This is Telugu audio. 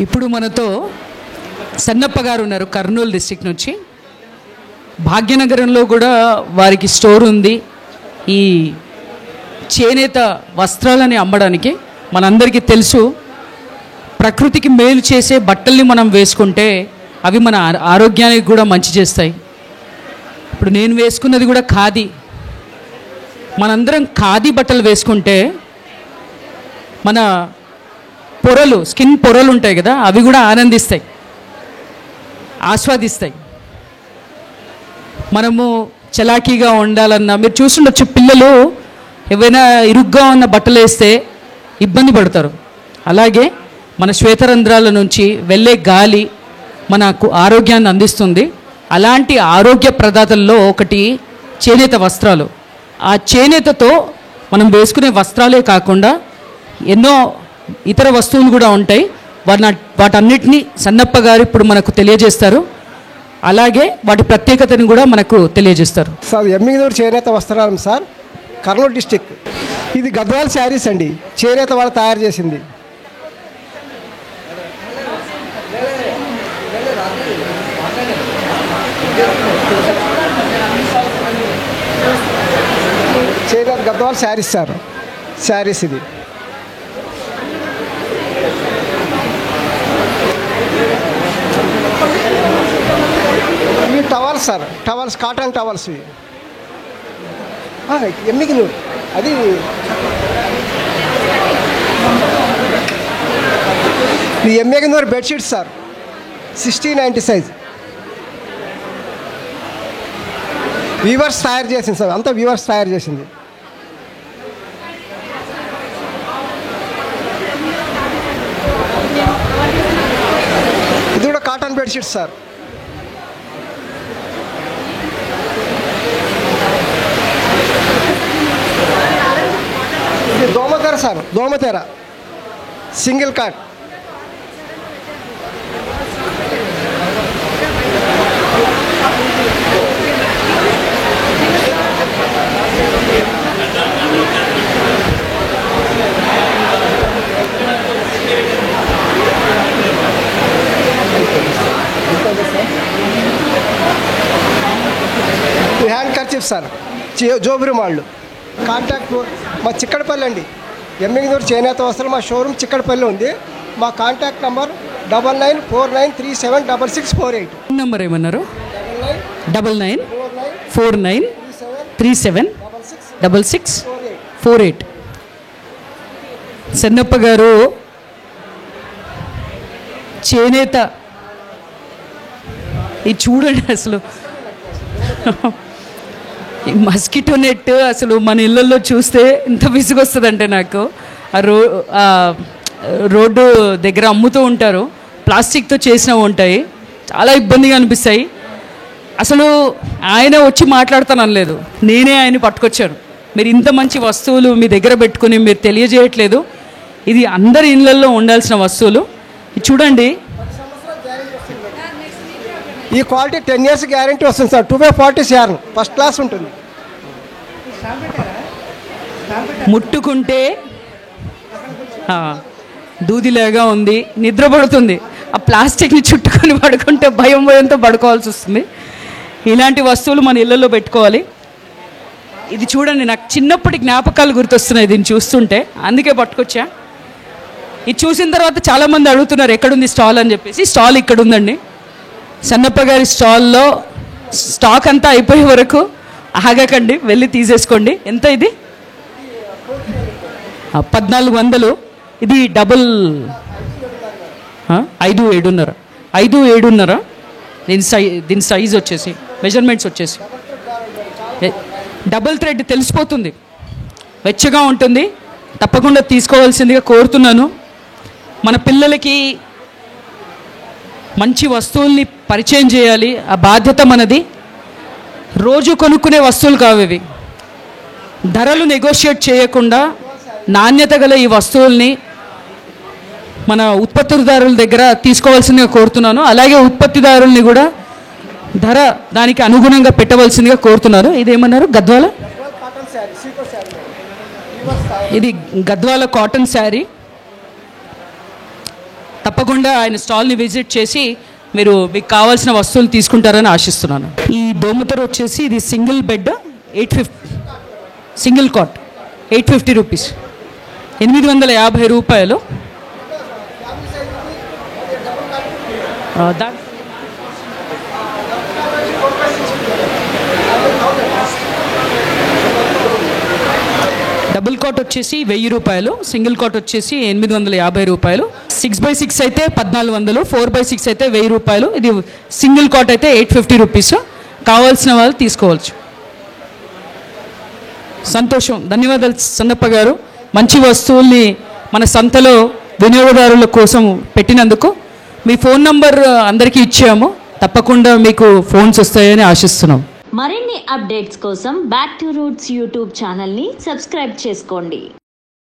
ఇప్పుడు మనతో సన్నప్ప గారు ఉన్నారు, కర్నూలు డిస్ట్రిక్ట్ నుంచి. భాగ్యనగరంలో కూడా వారికి స్టోర్ ఉంది. ఈ చేనేత వస్త్రాలని అమ్మడానికి మనందరికీ తెలుసు, ప్రకృతికి మేలు చేసే బట్టల్ని మనం వేసుకుంటే అవి మన ఆరోగ్యానికి కూడా మంచి చేస్తాయి. ఇప్పుడు నేను వేసుకున్నది కూడా ఖాదీ. మనందరం ఖాదీ బట్టలు వేసుకుంటే మన పొరలు, స్కిన్ పొరలు ఉంటాయి కదా, అవి కూడా ఆనందిస్తాయి, ఆస్వాదిస్తాయి. మనము చలాకీగా ఉండాలన్నా మీరు చూస్తుండొచ్చు, పిల్లలు ఏవైనా ఇరుగ్గా ఉన్న బట్టలు వేస్తే ఇబ్బంది పడతారు. అలాగే మన శ్వేతరంధ్రాల నుంచి వెళ్ళే గాలి మనకు ఆరోగ్యాన్ని అందిస్తుంది. అలాంటి ఆరోగ్య ప్రదాతల్లో ఒకటి చేనేత వస్త్రాలు. ఆ చేనేతతో మనం వేసుకునే వస్త్రాలే కాకుండా ఎన్నో ఇతర వస్తువులు కూడా ఉంటాయి. వాటన్నిటినీ సన్నప్ప గారు ఇప్పుడు మనకు తెలియజేస్తారు. అలాగే వాటి ప్రత్యేకతను కూడా మనకు తెలియజేస్తారు. సార్ ఎమ్మిగనూరు చేనేత వస్త్రాలు సార్, కర్నూలు డిస్టిక్. ఇది గద్వాల శారీస్ అండి, చేనేత వాళ్ళు తయారు చేసింది. చేనేత గద్వాల శారీస్ సార్, శారీస్ ఇది. ఇవి towels sir, towels, cotton towels ఇవి. ఎమ్మిగనూరు అది ఇది Emmiganur bedsheets sir, 1690 size. Weavers తయారు చేసింది సార్, అంతా వీవర్స్ తయారు చేసింది. ఇది కూడా కాటన్ బెడ్షీట్స్ సార్. ఇది దోమతెర సార్, దోమతెర single cot. Handkerchief sir, జోబురి మాళ్ళు. కాంటాక్ట్ మా చిక్కడపల్లి అండి, ఎమ్మిగనూరు చేనేత వస్త్రాలు మా షోరూమ్ చిక్కడపల్లి ఉంది. మా కాంటాక్ట్ నంబర్ 9949376648. నెంబర్ ఏమన్నారు? 9949376648. సన్నప్ప గారు చేనేత, ఇది చూడండి అసలు ఈ మస్కిటో నెట్ అసలు మన ఇళ్ళల్లో చూస్తే ఎంత విసుగొస్తుందంటే నాకు. రోడ్డు దగ్గర అమ్ముతూ ఉంటారు, ప్లాస్టిక్తో చేసినవి ఉంటాయి, చాలా ఇబ్బందిగా అనిపిస్తాయి. అసలు ఆయన వచ్చి మాట్లాడతానలేదు, నేనే ఆయన పట్టుకొచ్చాను. మీరు ఇంత మంచి వస్తువులు మీ దగ్గర పెట్టుకుని మీరు తెలియజేయట్లేదు. ఇది అందరి ఇళ్ళల్లో ఉండాల్సిన వస్తువులు. చూడండి, ఈ క్వాలిటీ 10 years గ్యారంటీ వస్తుంది సార్. 2/40 శారీ ఫస్ట్ క్లాస్ ఉంటుంది. ముట్టుకుంటే దూదిలాగా ఉంది, నిద్రపడుతుంది. ఆ ప్లాస్టిక్ని చుట్టుకొని పడుకుంటే భయంతో పడుకోవాల్సి వస్తుంది. ఇలాంటి వస్తువులు మన ఇళ్ళల్లో పెట్టుకోవాలి. ఇది చూడండి, నాకు చిన్నప్పటి జ్ఞాపకాలు గుర్తొస్తున్నాయి దీన్ని చూస్తుంటే, అందుకే పట్టుకొచ్చా. ఇది చూసిన తర్వాత చాలామంది అడుగుతున్నారు ఎక్కడుంది స్టాల్ అని చెప్పేసి. స్టాల్ ఇక్కడ ఉందండి, సన్నప్ప గారి స్టాల్లో. స్టాక్ అంతా అయిపోయే వరకు ఆగకండి, వెళ్ళి తీసేసుకోండి. ఎంత ఇది? 1400. ఇది డబుల్ 5-7.5. దీని సైజ్ వచ్చేసి, మెజర్మెంట్స్ వచ్చేసి డబుల్ థ్రెడ్ తెలిసిపోతుంది, వెచ్చగా ఉంటుంది. తప్పకుండా తీసుకోవాల్సిందిగా కోరుతున్నాను. మన పిల్లలకి మంచి వస్తువుల్ని పరిచయం చేయాలి, ఆ బాధ్యత మనది. రోజు కొనుక్కునే వస్తువులు కావేవి. ధరలు నెగోషియేట్ చేయకుండా నాణ్యత గల ఈ వస్తువుల్ని మన ఉత్పత్తిదారుల దగ్గర తీసుకోవాల్సిందిగా కోరుతున్నాను. అలాగే ఉత్పత్తిదారుల్ని కూడా ధర దానికి అనుగుణంగా పెట్టవలసిందిగా కోరుతున్నారు. ఇదేమన్నారు? గద్వాల ఇది గద్వాల కాటన్ శారీ. తప్పకుండా ఆయన స్టాల్ని విజిట్ చేసి మీరు మీకు కావాల్సిన వస్తువులు తీసుకుంటారని ఆశిస్తున్నాను. ఈ దోమతెర వచ్చేసి ఇది single bed 850, single cot 850 rupees, 850 రూపాయలు. డబుల్ కాట్ వచ్చేసి 1000 రూపాయలు, సింగిల్ కాట్ వచ్చేసి 850 రూపాయలు. 6x6 అయితే 1400, 4x6 అయితే 1000 రూపాయలు. ఇది సింగిల్ కాట్ అయితే 850 రూపీస్. కావాల్సిన వాళ్ళు తీసుకోవచ్చు. సంతోషం, ధన్యవాదాలు సన్నప్ప గారు. మంచి వస్తువుల్ని మన సంతలో వినియోగదారుల కోసం పెట్టినందుకు. మీ ఫోన్ నంబర్ అందరికీ ఇచ్చాము, తప్పకుండా మీకు ఫోన్స్ వస్తాయని ఆశిస్తున్నాం. మరిన్ని అప్డేట్స్ కోసం బ్యాక్ టు రూట్స్ యూట్యూబ్ ఛానల్ని సబ్స్క్రైబ్ చేసుకోండి.